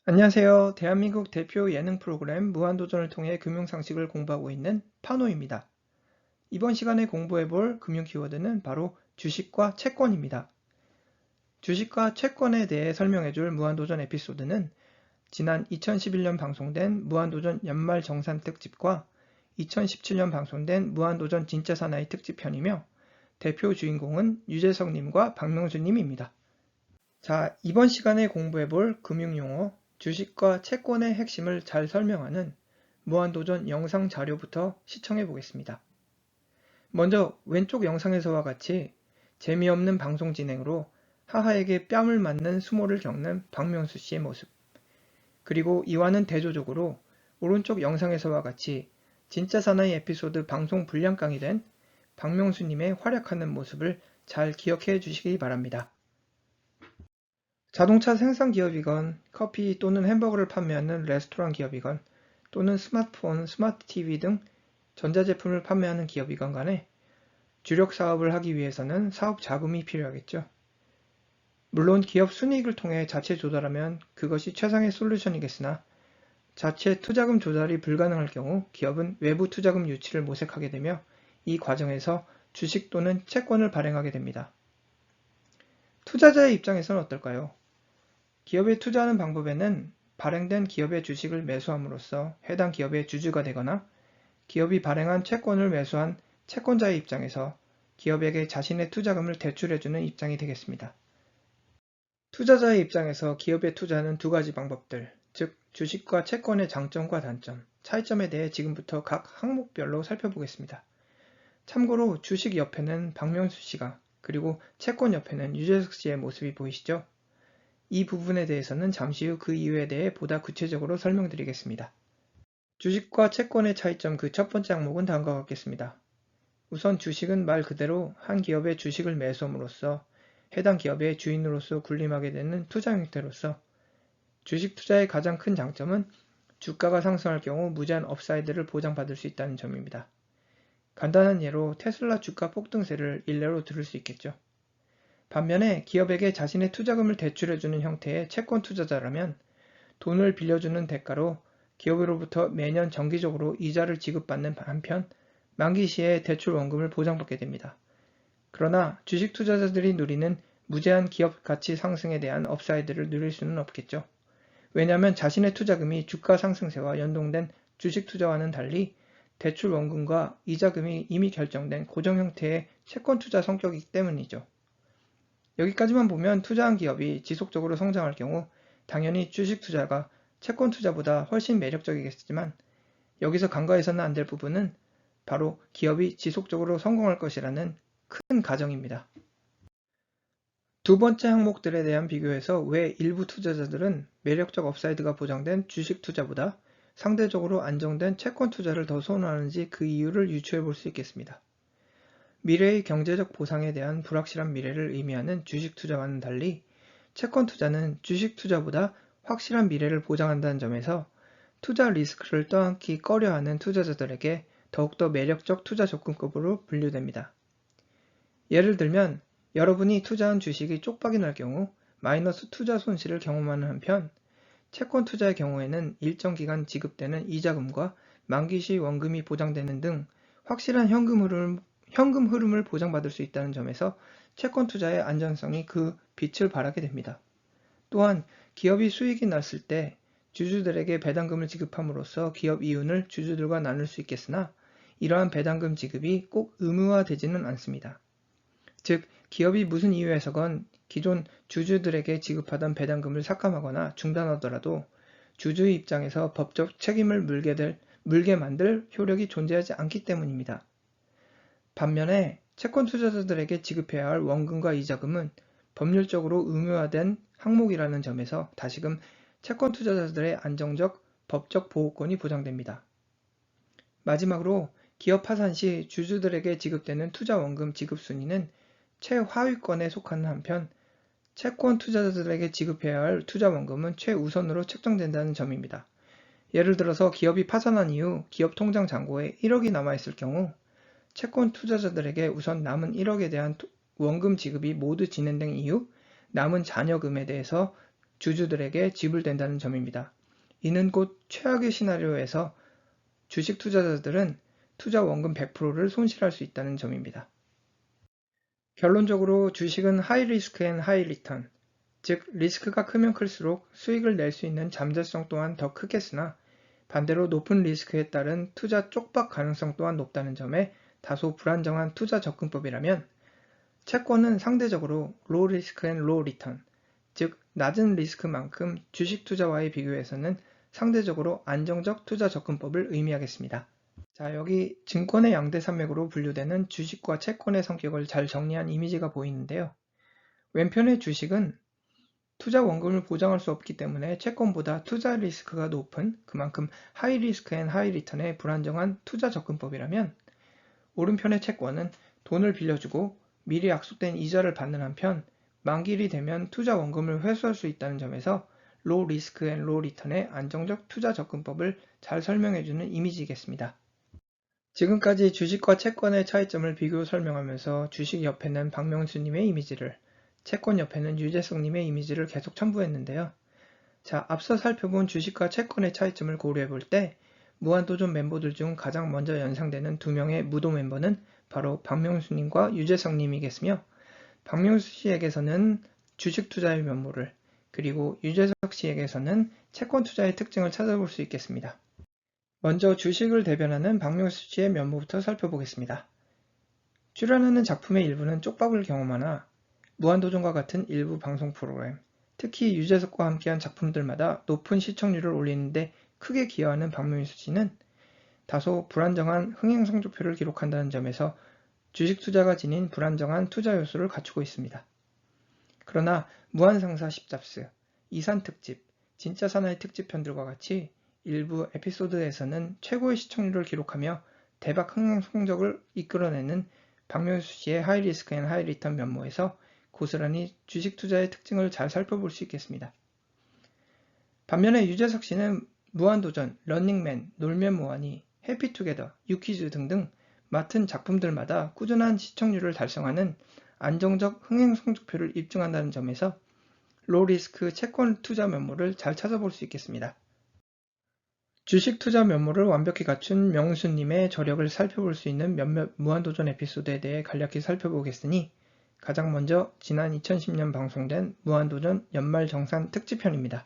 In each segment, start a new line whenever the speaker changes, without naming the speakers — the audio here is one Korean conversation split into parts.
안녕하세요. 대한민국 대표 예능 프로그램 무한도전을 통해 금융상식을 공부하고 있는 파노입니다. 이번 시간에 공부해볼 금융 키워드는 바로 주식과 채권입니다. 주식과 채권에 대해 설명해줄 무한도전 에피소드는 지난 2011년 방송된 무한도전 연말 정산 특집과 2017년 방송된 무한도전 진짜 사나이 특집편이며 대표 주인공은 유재석님과 박명수님입니다. 자, 이번 시간에 공부해볼 금융용어, 주식과 채권의 핵심을 잘 설명하는 무한도전 영상 자료부터 시청해 보겠습니다. 먼저 왼쪽 영상에서와 같이 재미없는 방송 진행으로 하하에게 뺨을 맞는 수모를 겪는 박명수 씨의 모습, 그리고 이와는 대조적으로 오른쪽 영상에서와 같이 진짜 사나이 에피소드 방송 분량 강의 된 박명수님의 활약하는 모습을 잘 기억해 주시기 바랍니다. 자동차 생산 기업이건 커피 또는 햄버거를 판매하는 레스토랑 기업이건 또는 스마트폰, 스마트 TV 등 전자제품을 판매하는 기업이건 간에 주력 사업을 하기 위해서는 사업 자금이 필요하겠죠. 물론 기업 순이익을 통해 자체 조달하면 그것이 최상의 솔루션이겠으나 자체 투자금 조달이 불가능할 경우 기업은 외부 투자금 유치를 모색하게 되며 이 과정에서 주식 또는 채권을 발행하게 됩니다. 투자자의 입장에서는 어떨까요? 기업에 투자하는 방법에는 발행된 기업의 주식을 매수함으로써 해당 기업의 주주가 되거나 기업이 발행한 채권을 매수한 채권자의 입장에서 기업에게 자신의 투자금을 대출해주는 입장이 되겠습니다. 투자자의 입장에서 기업에 투자하는 두 가지 방법들, 즉 주식과 채권의 장점과 단점, 차이점에 대해 지금부터 각 항목별로 살펴보겠습니다. 참고로 주식 옆에는 박명수 씨가, 그리고 채권 옆에는 유재석 씨의 모습이 보이시죠? 이 부분에 대해서는 잠시 후 그 이유에 대해 보다 구체적으로 설명드리겠습니다. 주식과 채권의 차이점 그 첫 번째 항목은 다음과 같겠습니다. 우선 주식은 말 그대로 한 기업의 주식을 매수함으로써 해당 기업의 주인으로서 군림하게 되는 투자 형태로서 주식 투자의 가장 큰 장점은 주가가 상승할 경우 무제한 업사이드를 보장받을 수 있다는 점입니다. 간단한 예로 테슬라 주가 폭등세를 일례로 들을 수 있겠죠. 반면에 기업에게 자신의 투자금을 대출해주는 형태의 채권 투자자라면 돈을 빌려주는 대가로 기업으로부터 매년 정기적으로 이자를 지급받는 한편 만기 시에 대출 원금을 보장받게 됩니다. 그러나 주식 투자자들이 누리는 무제한 기업 가치 상승에 대한 업사이드를 누릴 수는 없겠죠. 왜냐하면 자신의 투자금이 주가 상승세와 연동된 주식 투자와는 달리 대출 원금과 이자금이 이미 결정된 고정 형태의 채권 투자 성격이기 때문이죠. 여기까지만 보면 투자한 기업이 지속적으로 성장할 경우 당연히 주식 투자가 채권 투자보다 훨씬 매력적이겠지만 여기서 간과해서는 안 될 부분은 바로 기업이 지속적으로 성공할 것이라는 큰 가정입니다. 두 번째 항목들에 대한 비교에서 왜 일부 투자자들은 매력적 업사이드가 보장된 주식 투자보다 상대적으로 안정된 채권 투자를 더 선호하는지 그 이유를 유추해 볼 수 있겠습니다. 미래의 경제적 보상에 대한 불확실한 미래를 의미하는 주식 투자와는 달리 채권 투자는 주식 투자보다 확실한 미래를 보장한다는 점에서 투자 리스크를 떠안기 꺼려하는 투자자들에게 더욱더 매력적 투자 접근법으로 분류됩니다. 예를 들면 여러분이 투자한 주식이 쪽박이 날 경우 마이너스 투자 손실을 경험하는 한편 채권 투자의 경우에는 일정 기간 지급되는 이자금과 만기 시 원금이 보장되는 등 확실한 현금 흐름을 보장받을 수 있다는 점에서 채권 투자의 안전성이 그 빛을 발하게 됩니다. 또한 기업이 수익이 났을 때 주주들에게 배당금을 지급함으로써 기업 이윤을 주주들과 나눌 수 있겠으나 이러한 배당금 지급이 꼭 의무화되지는 않습니다. 즉 기업이 무슨 이유에서건 기존 주주들에게 지급하던 배당금을 삭감하거나 중단하더라도 주주의 입장에서 법적 책임을 물게 만들 효력이 존재하지 않기 때문입니다. 반면에 채권 투자자들에게 지급해야 할 원금과 이자금은 법률적으로 의무화된 항목이라는 점에서 다시금 채권 투자자들의 안정적 법적 보호권이 보장됩니다. 마지막으로 기업 파산 시 주주들에게 지급되는 투자 원금 지급 순위는 최하위권에 속하는 한편 채권 투자자들에게 지급해야 할 투자 원금은 최우선으로 책정된다는 점입니다. 예를 들어서 기업이 파산한 이후 기업 통장 잔고에 1억이 남아있을 경우 채권 투자자들에게 우선 남은 1억에 대한 원금 지급이 모두 진행된 이후 남은 잔여금에 대해서 주주들에게 지불된다는 점입니다. 이는 곧 최악의 시나리오에서 주식 투자자들은 투자 원금 100%를 손실할 수 있다는 점입니다. 결론적으로 주식은 하이 리스크 앤 하이 리턴, 즉 리스크가 크면 클수록 수익을 낼 수 있는 잠재성 또한 더 크겠으나 반대로 높은 리스크에 따른 투자 쪽박 가능성 또한 높다는 점에 다소 불안정한 투자 접근법이라면 채권은 상대적으로 로우 리스크 앤 로우 리턴, 즉 낮은 리스크만큼 주식 투자와의 비교에서는 상대적으로 안정적 투자 접근법을 의미하겠습니다. 자, 여기 증권의 양대 산맥으로 분류되는 주식과 채권의 성격을 잘 정리한 이미지가 보이는데요. 왼편의 주식은 투자 원금을 보장할 수 없기 때문에 채권보다 투자 리스크가 높은 그만큼 하이 리스크 앤 하이 리턴의 불안정한 투자 접근법이라면 오른편의 채권은 돈을 빌려주고 미리 약속된 이자를 받는 한편 만기일이 되면 투자 원금을 회수할 수 있다는 점에서 로우 리스크 앤 로우 리턴의 안정적 투자 접근법을 잘 설명해주는 이미지이겠습니다. 지금까지 주식과 채권의 차이점을 비교 설명하면서 주식 옆에는 박명수님의 이미지를, 채권 옆에는 유재석님의 이미지를 계속 첨부했는데요. 자, 앞서 살펴본 주식과 채권의 차이점을 고려해볼 때 무한도전 멤버들 중 가장 먼저 연상되는 두 명의 무도 멤버는 바로 박명수님과 유재석님이겠으며 박명수 씨에게서는 주식 투자의 면모를, 그리고 유재석 씨에게서는 채권 투자의 특징을 찾아볼 수 있겠습니다. 먼저 주식을 대변하는 박명수 씨의 면모부터 살펴보겠습니다. 출연하는 작품의 일부는 쪽박을 경험하나 무한도전과 같은 일부 방송 프로그램, 특히 유재석과 함께한 작품들마다 높은 시청률을 올리는데 크게 기여하는 박명수 씨는 다소 불안정한 흥행 성적표를 기록한다는 점에서 주식 투자가 지닌 불안정한 투자 요소를 갖추고 있습니다. 그러나 무한상사 10잡스, 이산특집, 진짜 사나이 특집편들과 같이 일부 에피소드에서는 최고의 시청률을 기록하며 대박 흥행 성적을 이끌어내는 박명수 씨의 하이리스크 앤 하이리턴 면모에서 고스란히 주식 투자의 특징을 잘 살펴볼 수 있겠습니다. 반면에 유재석 씨는 무한도전, 런닝맨, 놀면 뭐하니, 해피투게더, 유퀴즈 등등 맡은 작품들마다 꾸준한 시청률을 달성하는 안정적 흥행 성적표를 입증한다는 점에서 로리스크 채권 투자 면모를 잘 찾아볼 수 있겠습니다. 주식 투자 면모를 완벽히 갖춘 명수님의 저력을 살펴볼 수 있는 몇몇 무한도전 에피소드에 대해 간략히 살펴보겠으니 가장 먼저 지난 2010년 방송된 무한도전 연말정산 특집편입니다.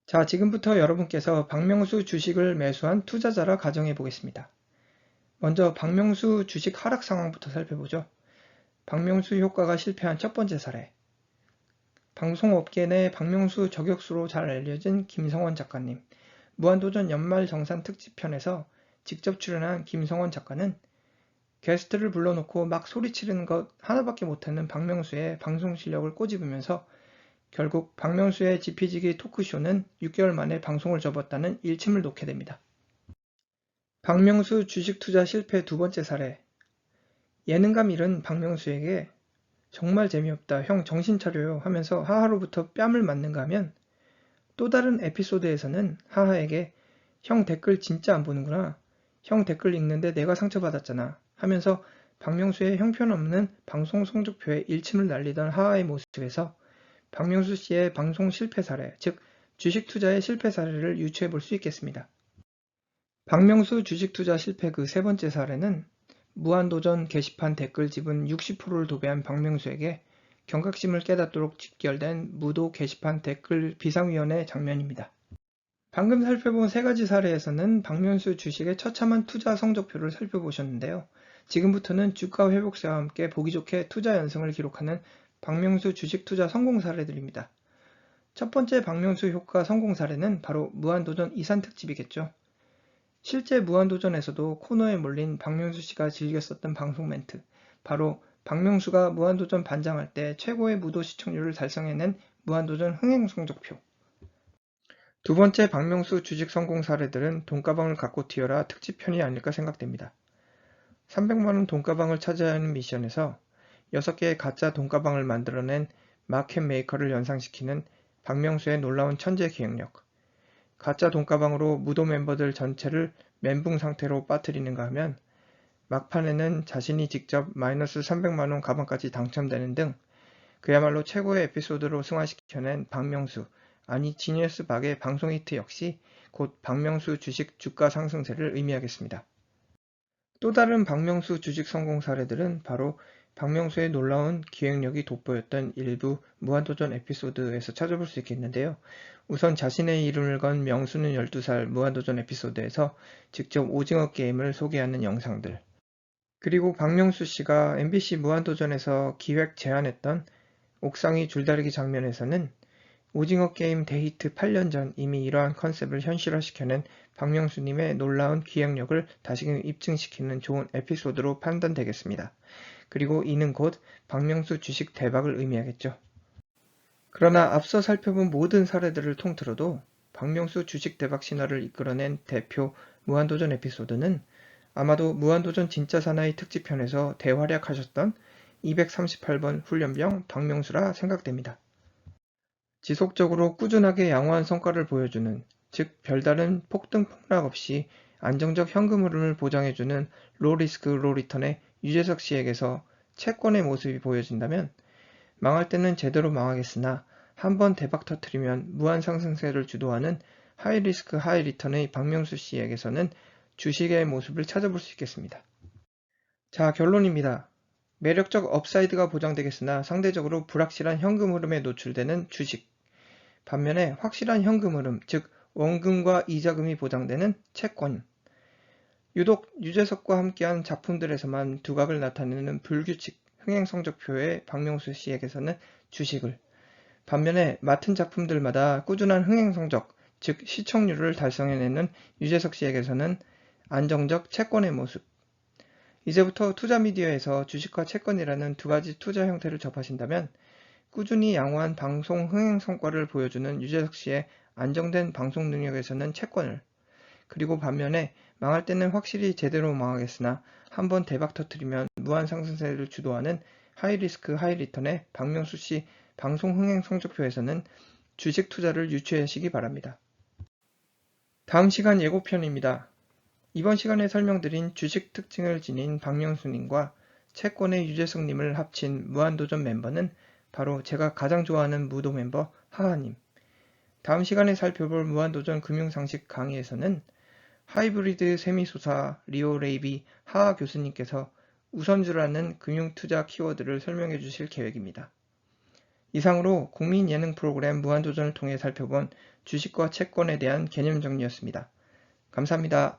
자, 지금부터 여러분께서 박명수 주식을 매수한 투자자라 가정해 보겠습니다. 먼저 박명수 주식 하락 상황부터 살펴보죠. 박명수 효과가 실패한 첫 번째 사례. 방송업계 내 박명수 저격수로 잘 알려진 김성원 작가님. 무한도전 연말정산 특집편에서 직접 출연한 김성원 작가는 게스트를 불러놓고 막 소리치르는 것 하나밖에 못하는 박명수의 방송 실력을 꼬집으면서 결국 박명수의 지피지기 토크쇼는 6개월 만에 방송을 접었다는 일침을 놓게 됩니다. 박명수 주식 투자 실패 두 번째 사례. 예능감 잃은 박명수에게 정말 재미없다, 형 정신 차려요 하면서 하하로부터 뺨을 맞는가 하면 또 다른 에피소드에서는 하하에게 형 댓글 진짜 안 보는구나, 형 댓글 읽는데 내가 상처받았잖아 하면서 박명수의 형편없는 방송 성적표에 일침을 날리던 하하의 모습에서 박명수 씨의 방송 실패 사례, 즉 주식 투자의 실패 사례를 유추해 볼 수 있겠습니다. 박명수 주식 투자 실패 그 세 번째 사례는 무한도전 게시판 댓글 지분 60%를 도배한 박명수에게 경각심을 깨닫도록 집결된 무도 게시판 댓글 비상위원회 장면입니다. 방금 살펴본 세 가지 사례에서는 박명수 주식의 처참한 투자 성적표를 살펴보셨는데요. 지금부터는 주가 회복세와 함께 보기 좋게 투자 연승을 기록하는 박명수 주식 투자 성공 사례들입니다. 첫 번째 박명수 효과 성공 사례는 바로 무한도전 이산특집이겠죠. 실제 무한도전에서도 코너에 몰린 박명수 씨가 즐겼었던 방송 멘트, 바로 박명수가 무한도전 반장할 때 최고의 무도 시청률을 달성해낸 무한도전 흥행 성적표. 두 번째 박명수 주식 성공 사례들은 돈가방을 갖고 튀어라 특집편이 아닐까 생각됩니다. 300만원 돈가방을 찾아야 하는 미션에서 6개의 가짜 돈가방을 만들어낸 마켓 메이커를 연상시키는 박명수의 놀라운 천재 기획력. 가짜 돈가방으로 무도 멤버들 전체를 멘붕 상태로 빠뜨리는가 하면 막판에는 자신이 직접 마이너스 300만원 가방까지 당첨되는 등 그야말로 최고의 에피소드로 승화시켜낸 박명수, 아니 지니어스 박의 방송 히트 역시 곧 박명수 주식 주가 상승세를 의미하겠습니다. 또 다른 박명수 주식 성공 사례들은 바로 박명수의 놀라운 기획력이 돋보였던 일부 무한도전 에피소드에서 찾아볼 수 있겠는데요. 우선 자신의 이름을 건 명수는 12살 무한도전 에피소드에서 직접 오징어 게임을 소개하는 영상들, 그리고 박명수 씨가 MBC 무한도전에서 기획 제안했던 옥상이 줄다리기 장면에서는 오징어 게임 데이트 8년 전 이미 이러한 컨셉을 현실화시켜낸 박명수님의 놀라운 기획력을 다시금 입증시키는 좋은 에피소드로 판단되겠습니다. 그리고 이는 곧 박명수 주식 대박을 의미하겠죠. 그러나 앞서 살펴본 모든 사례들을 통틀어도 박명수 주식 대박 신화를 이끌어낸 대표 무한도전 에피소드는 아마도 무한도전 진짜 사나이 특집편에서 대활약하셨던 238번 훈련병 박명수라 생각됩니다. 지속적으로 꾸준하게 양호한 성과를 보여주는, 즉 별다른 폭등 폭락 없이 안정적 현금 흐름을 보장해주는 로리스크 로리턴의 유재석 씨에게서 채권의 모습이 보여진다면 망할 때는 제대로 망하겠으나 한번 대박 터뜨리면 무한 상승세를 주도하는 하이리스크 하이리턴의 박명수 씨에게서는 주식의 모습을 찾아볼 수 있겠습니다. 자, 결론입니다. 매력적 업사이드가 보장되겠으나 상대적으로 불확실한 현금 흐름에 노출되는 주식. 반면에 확실한 현금 흐름, 즉 원금과 이자금이 보장되는 채권. 유독 유재석과 함께한 작품들에서만 두각을 나타내는 불규칙 흥행 성적표의 박명수 씨에게서는 주식을, 반면에 맡은 작품들마다 꾸준한 흥행 성적, 즉 시청률을 달성해내는 유재석 씨에게서는 안정적 채권의 모습. 이제부터 투자미디어에서 주식과 채권이라는 두 가지 투자 형태를 접하신다면 꾸준히 양호한 방송 흥행 성과를 보여주는 유재석 씨의 안정된 방송 능력에서는 채권을, 그리고 반면에 망할 때는 확실히 제대로 망하겠으나 한번 대박 터뜨리면 무한 상승세를 주도하는 하이리스크 하이리턴의 박명수 씨 방송 흥행 성적표에서는 주식 투자를 유추하시기 바랍니다. 다음 시간 예고편입니다. 이번 시간에 설명드린 주식 특징을 지닌 박명수님과 채권의 유재석님을 합친 무한도전 멤버는 바로 제가 가장 좋아하는 무도 멤버 하하님. 다음 시간에 살펴볼 무한도전 금융상식 강의에서는 하이브리드 세미소사 리오레이비 하하 교수님께서 우선주라는 금융투자 키워드를 설명해 주실 계획입니다. 이상으로 국민 예능 프로그램 무한도전을 통해 살펴본 주식과 채권에 대한 개념 정리였습니다. 감사합니다.